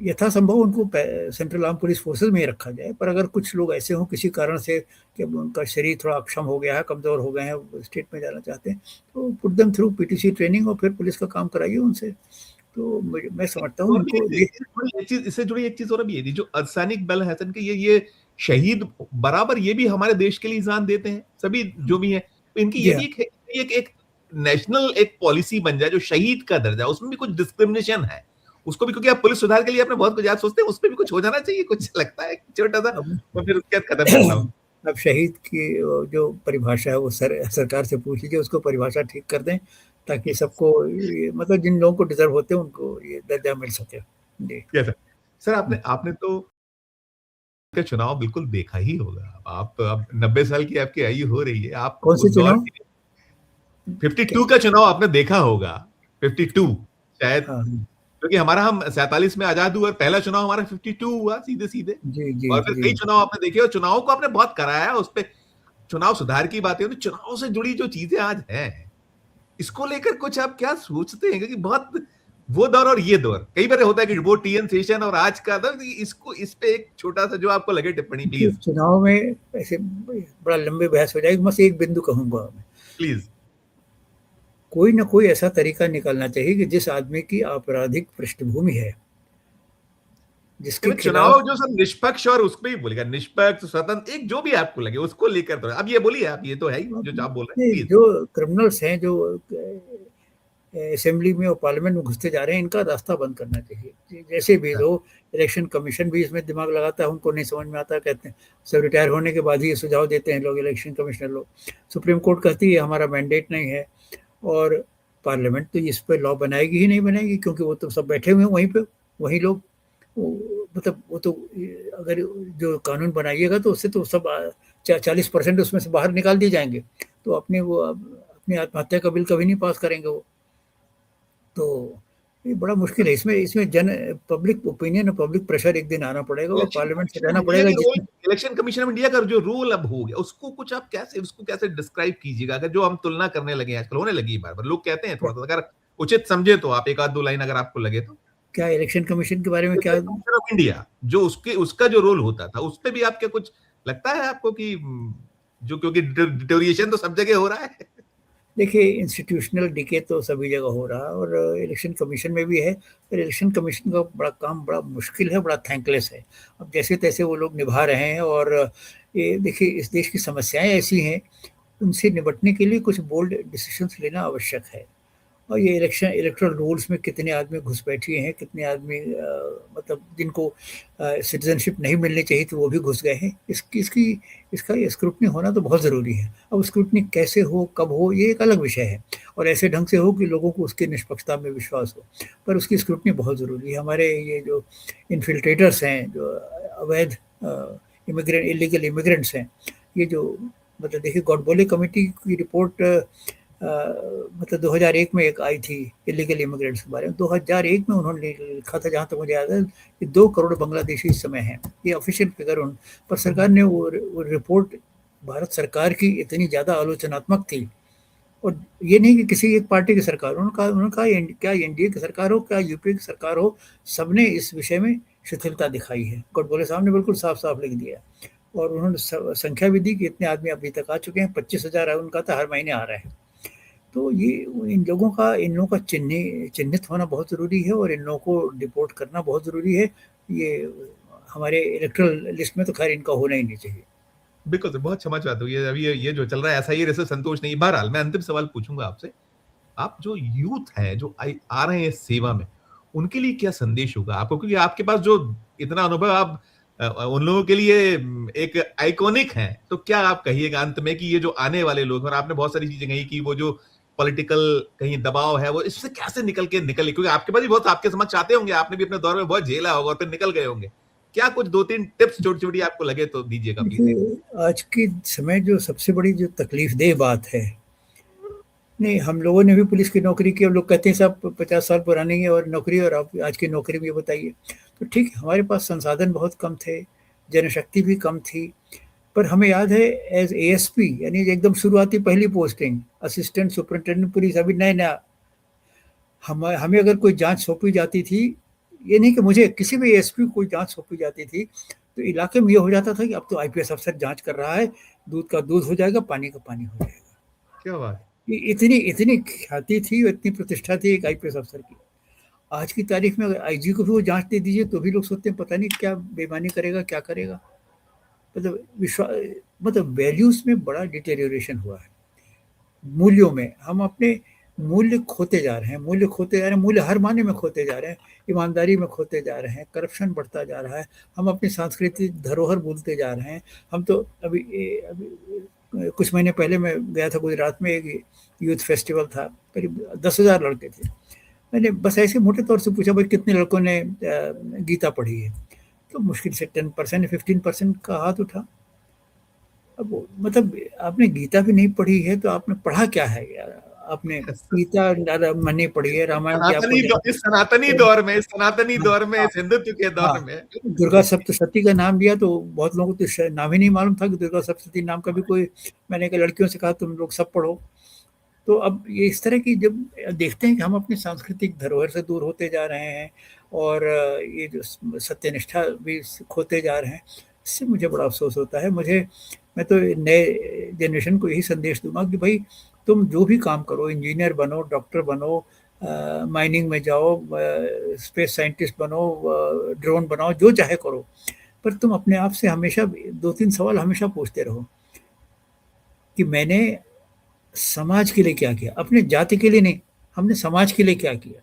यथासंभव उनको सेंट्रल आर्म पुलिस फोर्सेस में ही रखा जाए। पर अगर कुछ लोग ऐसे हों किसी कारण से कि अब उनका शरीर थोड़ा अक्षम हो गया है, कमज़ोर हो गए हैं, वो स्टेट में जाना चाहते हैं, तो put them through PTC training और फिर पुलिस का काम कराइए उनसे। तो मैं समझता हूँ और भी इनको ये इससे जुड़ी एक चीज और भी है जो अर्धसैनिक बल है सर, कि ये शहीद बराबर ये भी हमारे देश के लिए जान देते हैं, सभी जो भी हैं। तो इनकी जी ये हाँ। भी एक नेशनल एक पॉलिसी बन जाए जो शहीद का दर्जा, उसमें भी कुछ डिस्क्रिमिनेशन है। उसको भी, क्योंकि आप पुलिस सुधार के लिए अपने बहुत कुछ याद सोचते हैं, उसपे भी कुछ हो जाना चाहिए, कुछ लगता है छोटा-सा, अब और फिर उसके बाद खत्म करना हो। अब शहीद की जो परिभाषा है वो सरकार से पूछ लीजिए, उसको परिभाषा ठीक कर दें ताकि सबको मतलब जिन लोगों को डिज़र्व होते हैं उनको ये दर्जा मिल सके। जी। Yes sir. सर आपने आपने तो का चुनाव बिल्कुल देखा ही होगा। आप अब 90 साल की आपकी आयु हो रही है, आप कौन उस से दौर चुनाव? के 52 क्या? का चुनाव आपने देखा होगा, 52 शायद, हाँ, हाँ। क्योंकि हमारा हम 47 में आजाद हुए और पहला चुनाव हमारा 52 हुआ सीधे-सीधे। जी, जी, और फिर जी। कई चुनाव आपने देखे और चुनावों को आपने बहुत कराया, उसपे चुनाव सुधार की बातें होती, चुनाव से जुड़ी जो चीजें आज हैं, इसको लेकर कुछ आप क्या सोचते हैं? क्योंकि बहुत वो दौर और ये दौर, कई बार होता है कि वो टीएन सेशन और आज का दौर, इसको इस पे एक छोटा-सा जो आपको लगे टिप्पणी देखिए, प्लीज़। चुनाव में ऐसे बड़ा लंबी बहस हो जाएगी, बस एक बिंदु कहूँगा मैं। प्लीज़। कोई ना कोई ऐसा तरीका निकालना चाहिए कि जिस आदमी की आपराधिक पृष्ठभूमि है, जिसके चुनाव खिलाफ जो सब निष्पक्ष और उसमें ही बोलेगा निष्पक्ष, स्वतंत्र, एक जो भी आपको लगे उसको लेकर तो अब ये बोलिए आप, ये तो है ही जो आप बोल रहे हैं, ये प्लीज़। जो क्रिमिनल्स हैं, जो असेंबली में और पार्लियामेंट में घुसते जा रहे हैं, इनका रास्ता बंद करना चाहिए। जैसे भी हो, इलेक्शन कमीशन भी इसमें दिमाग लगाता है, उनको नहीं समझ में आता, कहते हैं सब रिटायर होने के बाद ही ये सुझाव देते हैं लोग, इलेक्शन कमिश्नर लोग। सुप्रीम कोर्ट कहती है हमारा मैंडेट नहीं है, और पार्लियामेंट तो इस पर लॉ बनाएगी ही नहीं बनाएगी, क्योंकि वो तो सब बैठे हुए हैं वहीं पे, वही लोग। मतलब वो तो अगर जो कानून बनाइएगा तो उससे तो सब 40% उसमें से बाहर निकाल दिए जाएंगे, तो अपनी आत्महत्या का बिल कभी नहीं पास करेंगे वो। तो ये बड़ा मुश्किल है, इसमें इसमें जन पब्लिक ओपिनियन और पब्लिक प्रेशर एक दिन आना पड़ेगा और इलेक्शन पार्लियामेंट से कमीशन ऑफ रहना इंडिया पड़ेगा के रोल, जिसमें। इलेक्शन कमीशन ऑफ इंडिया का जो रोल अब हो गया, उसको कुछ आप कैसे, उसको कैसे डिस्क्राइब कीजिएगा? अगर जो हम तुलना करने लगे हैं आजकल, होने लगी है बार-बार, लोग कहते हैं क्या, थोड़ा-सा, अगर उचित समझे तो आप 1 आध 2 लाइन अगर आपको लगे तो? क्या इलेक्शन कमीशन के बारे में क्या? इलेक्शन कमीशन ऑफ इंडिया जो उसके उसका जो रोल होता था, उसपे भी आपके कुछ लगता है आपको कि जो, क्योंकि डिटोरिएशन तो सब जगह हो रहा है। देखिए, इंस्टीट्यूशनल डिके तो सभी जगह हो रहा है, और इलेक्शन कमीशन में भी है। पर इलेक्शन कमीशन का बड़ा काम बड़ा मुश्किल है, बड़ा थैंकलेस है। अब जैसे-तैसे वो लोग निभा रहे हैं, और ये देखिए, इस देश की समस्याएँ ऐसी हैं, उनसे निपटने के लिए कुछ बोल्ड डिसीजंस लेना आवश्यक है। और ये इलेक्टोरल रोल्स में कितने आदमी घुसपैठिए हैं, कितने आदमी मतलब जिनको सिटीज़नशिप नहीं मिलनी चाहिए थी, वो भी घुस गए हैं। इसका स्क्रूटनी होना तो बहुत ज़रूरी है। अब स्क्रूटनी कैसे हो, कब हो, ये एक अलग विषय है, और ऐसे ढंग से हो कि लोगों को उसकी निष्पक्षता में विश्वास हो। पर उसकी स्क्रूटनी बहुत ज़रूरी है। हमारे ये जो इन्फिल्ट्रेटर्स हैं, जो अवैध इलीगल इमिग्रेंट्स हैं, ये जो मतलब देखिए, गॉडबोले कमेटी की रिपोर्ट मतलब 2001 में एक आई थी इलीगल इमिग्रेंट्स के बारे में। 2001 में उन्होंने लिखा था, जहाँ तक मुझे याद है, कि 2 करोड़ बांग्लादेशी इस समय हैं। ये ऑफिशियल फिगर उन पर सरकार ने वो रिपोर्ट, भारत सरकार की इतनी ज़्यादा आलोचनात्मक थी। और ये नहीं कि किसी एक पार्टी की सरकार, उन्होंने क्या एनडीए की सरकार हो, क्या यूपीए की सरकार हो, सबने इस विषय में शिथिलता दिखाई है। गडबोले साहब ने बिल्कुल साफ-साफ लिख दिया, और उन्होंने संख्या भी दी कि इतने आदमी अभी तक आ चुके हैं, 25,000 है उनका, तो हर महीने आ रहा है। तो ये इन लोगों का चिन्हित होना बहुत ज़रूरी है, और इन लोगों को डिपोर्ट करना बहुत ज़रूरी है। ये हमारे इलेक्टोरल लिस्ट में तो खैर इनका होना ही नहीं चाहिए। बिल्कुल सर, बहुत क्षमा चाहता हूँ, ये अभी ये जो चल रहा है ऐसा ही, ऐसे संतोष नहीं। बहरहाल मैं अंतिम सवाल पूछूंगा आपसे, आप जो यूथ है जो आ रहे हैं इस सेवा में, उनके लिए क्या संदेश होगा आपको? क्योंकि आपके पास जो इतना अनुभव, आप उन लोगों के लिए एक आइकॉनिक है, तो क्या आप कहिएगा अंत में कि ये जो आने वाले लोग, और आपने बहुत सारी चीजें कही कि वो जो पॉलिटिकल कहीं दबाव है, वो इससे कैसे निकले, क्योंकि आपके पास भी बहुत आपके समाज चाहते होंगे, आपने भी अपने दौर में बहुत झेला होगा और फिर निकल गए होंगे। क्या कुछ 2-3 टिप्स छोटी छोटी आपको लगे तो दीजिएगा प्लीज। देखिए, आज के समय जो सबसे बड़ी जो तकलीफ़देह बात है, नहीं, हम लोगों ने भी पुलिस की नौकरी की, अब लोग कहते हैं साहब 50 साल पुरानी है और नौकरी, और आप आज की नौकरी में ये बताइए। तो ठीक है, हमारे पास संसाधन बहुत कम थे, जनशक्ति भी कम थी, पर हमें याद है एज़ एएसपी, यानी एकदम शुरुआती पहली पोस्टिंग, असिस्टेंट सुपरिटेंडेंट पुलिस, अभी नया-नया, हमें अगर कोई जाँच सौंपी जाती थी, ये नहीं कि मुझे, किसी भी एएसपी को कोई जाँच सौंपी जाती थी, तो इलाके में ये हो जाता था कि अब तो आईपीएस अफ़सर जाँच कर रहा है, दूध का दूध हो जाएगा, पानी का पानी हो जाएगा। क्या बात। ये इतनी इतनी ख्याति थी और इतनी प्रतिष्ठा थी एक आईपीएस अफ़सर की। आज की तारीख में अगर आईजी को भी वो जाँच दे दीजिए, तो भी लोग सोचते हैं पता नहीं क्या बेईमानी करेगा, क्या करेगा? मतलब मतलब वैल्यूज़ में बड़ा डिटेरियोरेशन हुआ है। मूल्यों में हम अपने मूल्य खोते जा रहे हैं, मूल्य हर मायने में खोते जा रहे हैं, ईमानदारी में खोते जा रहे हैं, करप्शन बढ़ता जा रहा है, हम अपनी सांस्कृतिक धरोहर भूलते जा रहे हैं। हम तो अभी कुछ महीने पहले मैं गया था गुजरात में, एक यूथ फेस्टिवल था, करीब 10,000 लड़के थे। मैंने बस ऐसे मोटे तौर से पूछा, भाई कितने लड़कों ने गीता पढ़ी है? तो मुश्किल से 10% 15% का हाथ उठा। अब मतलब आपने गीता भी नहीं पढ़ी है तो आपने पढ़ा क्या है यार? आपने गीता नहीं पढ़ी है, रामायण की आपको इस सनातनी दौर में, इस सनातनी हाँ, दौर में, हाँ, इस हिंदुत्व के हाँ, दौर में दुर्गा सप्तशती का नाम लिया तो बहुत लोगों को तो नाम ही नहीं मालूम था कि दुर्गा सप्तशती नाम का भी कोई। मैंने कहा लड़कियों से कहा तुम लोग सब पढ़ो। तो अब ये इस तरह की जब देखते हैं कि हम अपनी सांस्कृतिक धरोहर से दूर होते जा रहे हैं और ये जो सत्यनिष्ठा भी खोते जा रहे हैं, इससे मुझे बड़ा अफसोस होता है। मैं तो नए जनरेशन को यही संदेश दूंगा कि भाई तुम जो भी काम करो, इंजीनियर बनो, डॉक्टर बनो, माइनिंग में जाओ, स्पेस साइंटिस्ट बनो, ड्रोन बनाओ, जो चाहे करो, पर तुम अपने आप से हमेशा 2-3 सवाल हमेशा पूछते रहो कि मैंने समाज के लिए क्या किया, अपने जाति के लिए नहीं, हमने समाज के लिए क्या किया।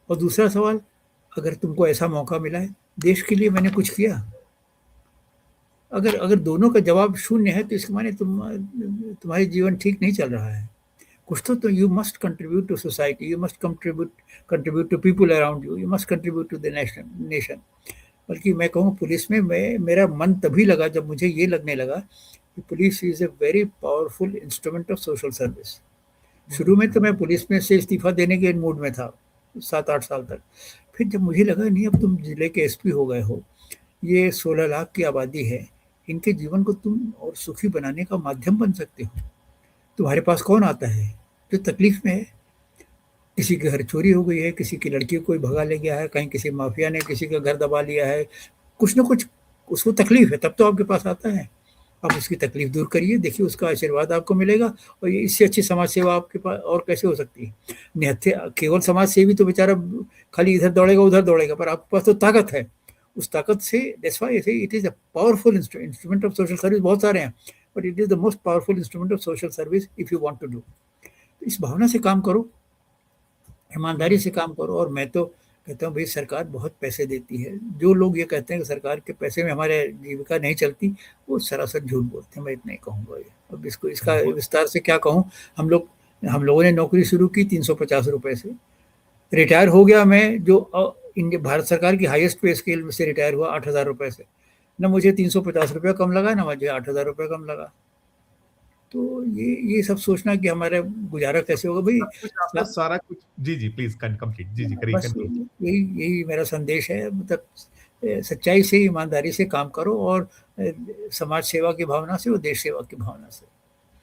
और दूसरा सवाल, अगर तुमको ऐसा मौका मिला है, देश के लिए मैंने कुछ किया। अगर अगर दोनों का जवाब शून्य है तो इसके माने तुम्हारी जीवन ठीक नहीं चल रहा है। कुछ तो you must contribute to society, you must contribute to people around you, you must contribute to the nation. बल्कि मैं कहूँ पुलिस में मेरा मन तभी लगा जब मुझे ये लगने लगा कि police is a very powerful instrument of social service. शुरू में तो मैं पुलिस में से इस्तीफा देने के मूड में था 7-8 साल तक। फिर जब मुझे लगा नहीं, अब तुम जिले के एसपी हो गए हो, ये 16 लाख की आबादी है, इनके जीवन को तुम और सुखी बनाने का माध्यम बन सकते हो। तुम्हारे पास कौन आता है जो तकलीफ में है? किसी के घर चोरी हो गई है, किसी की लड़की को कोई भगा ले गया है, कहीं किसी माफिया ने किसी का घर दबा लिया है, कुछ ना कुछ उसको तकलीफ है, तब तो आपके पास आता है। आप उसकी तकलीफ दूर करिए, देखिए उसका आशीर्वाद आपको मिलेगा। और ये इससे अच्छी समाज सेवा आपके पास और कैसे हो सकती है? निहत्थे केवल समाज सेवी तो बेचारा खाली इधर दौड़ेगा उधर दौड़ेगा, पर आपके पास तो ताकत है। उस ताकत से that's why it is a powerful instrument of social service. बहुत सारे हैं, but it is the most powerful instrument of social service if you want to do. इस भावना से काम करो, ईमानदारी से काम करो। और मैं तो कहता हूँ भाई सरकार बहुत पैसे देती है। जो लोग ये कहते हैं कि सरकार के पैसे में हमारे जीविका नहीं चलती, वो सरासर झूठ बोलते हैं। मैं इतना ही कहूँगा। ये अब इसका विस्तार से क्या कहूँ। हम लोगों ने नौकरी शुरू की 350 रुपये से, रिटायर हो गया मैं जो भारत सरकार की हाईएस्ट पे स्केल से रिटायर हुआ 8,000 रुपये से। न मुझे 350 रुपये कम लगा, न मुझे 8,000 रुपये कम लगा। तो ये सब सोचना कि हमारा गुजारा कैसे होगा भाई। सारा कुछ जी प्लीज कंप्लीट जी करिए बस यही मेरा संदेश है। मतलब सच्चाई से, ईमानदारी से काम करो और समाज सेवा की भावना से और देश सेवा की भावना से।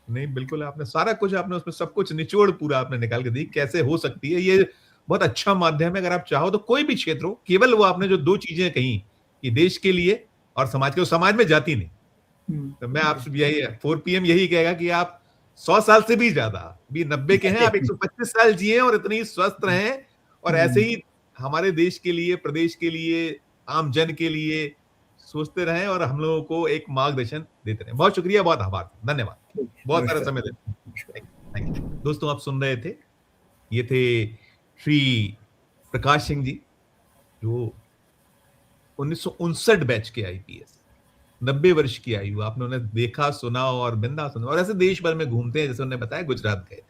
नहीं बिल्कुल, आपने सारा कुछ, आपने उसमें सब कुछ निचोड़ पूरा आपने निकाल के दी कैसे हो सकती है। ये बहुत अच्छा माध्यम है। अगर आप चाहो तो कोई भी क्षेत्र हो, केवल वो आपने जो 2 चीजें कही कि देश के लिए और समाज के, समाज में जाती नहीं। तो मैं आपसे यही 4 PM यही कहेगा कि आप 100 साल से भी ज्यादा, भी 90 के हैं, आप 125 साल जिए और इतनी स्वस्थ रहें और ऐसे ही हमारे देश के लिए, प्रदेश के लिए, आम जन के लिए सोचते रहें और हम लोगों को एक मार्गदर्शन देते रहें। बहुत शुक्रिया, बहुत आभार, धन्यवाद, बहुत सारा समय देते। Thank you. दोस्तों आप सुन रहे थे, ये थे श्री प्रकाश सिंह जी, जो 1959 बैच के IPS, 90 वर्ष की आयु। आपने उन्हें देखा, सुना और बिंदास सुना, और ऐसे देश भर में घूमते हैं। जैसे उन्होंने बताया गुजरात गए थे,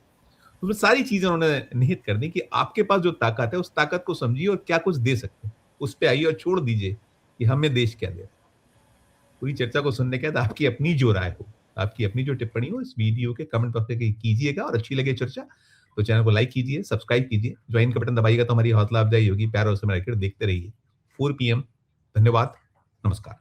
उसमें सारी चीजें उन्होंने निहित कर दी कि आपके पास जो ताकत है उस ताकत को समझिए और क्या कुछ दे सकते हैं उस पे आइए और छोड़ दीजिए कि हमें देश क्या दे। पूरी चर्चा को सुनने के बाद आपकी अपनी जो राय हो, आपकी अपनी जो टिप्पणी हो, इस वीडियो के कमेंट बॉक्स में कीजिएगा। और अच्छी लगे चर्चा तो चैनल को लाइक कीजिए, सब्सक्राइब कीजिए, ज्वाइन का बटन दबाइएगा तो हमारी हौसला अफजाई होगी। प्यार और समय रखकर देखते रहिए 4 PM। धन्यवाद, नमस्कार।